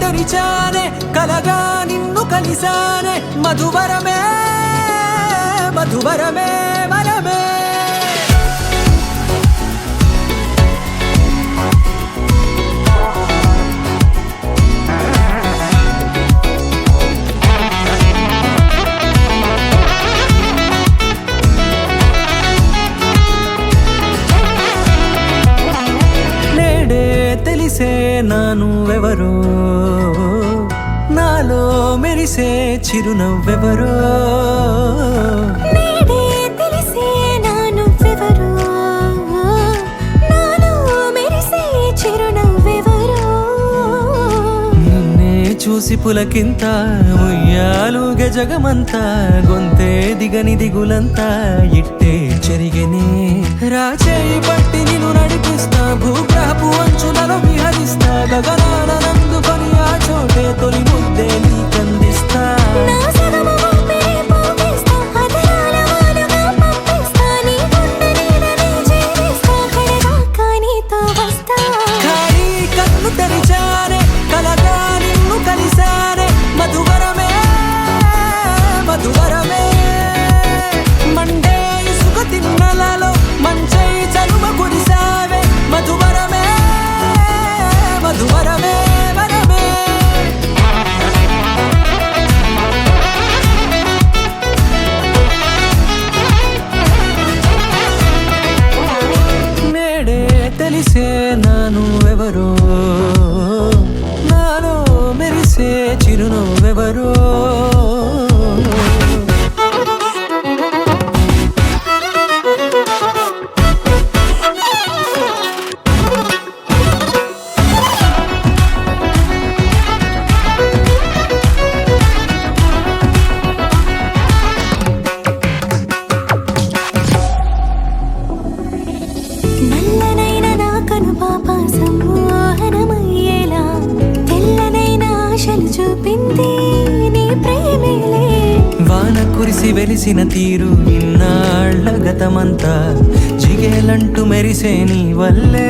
తెరిచానే కలగా నిన్ను కలిసానే మధువరమే మధువరమే వరమే తెలిసే నానువెవరో నాలో మెరిసే చిరునవ్వెవరో నేడే తెలిసే నానువెవరో నాలో మెరిసే చిరునవ్వెవరో నిన్నే చూసి పులకింత ఉయ్యాలుగే జగమంతా గొంతే దిగని దిగులంతా ఇట్టే చెరిగెనే రాచేయి పట్టి నిన్ను నడిపిస్తా భూగ్రహపు అంచులలో విహరిస్తా గగనాన నందుకొని ఆ చోటే తొలి ముద్దే నీకందిస్తా నా సగము ఊపిరి పోగిస్తా అదరాల వానగా పంపిస్తా నీ గుండె నీడనే చేరిస్తా కడదాకా నీతో వస్తా ఖాళీ కన్ను తెరిచానే కలగా నిన్ను కలిసానే మధువరమే మధువరమే మండే ఇసుక తిన్నలలో మంచై చలువ కురిసావే మధువరమే మధువరమే వరమే నేడే తెలిసే నానువెవరో నాలో మెరిసే చిరునవ్వెవరో నల్లనైన నా కనుపాప సమ్మోహనమయ్యేలా తెల్లనైన ఆశలు చూపింది నీ ప్రేమేలే వాన కురిసి వెలిసిన తీరు ఇన్నాళ్ల గతమంతా జిగేలంటూ మెరిసే నీ వల్లే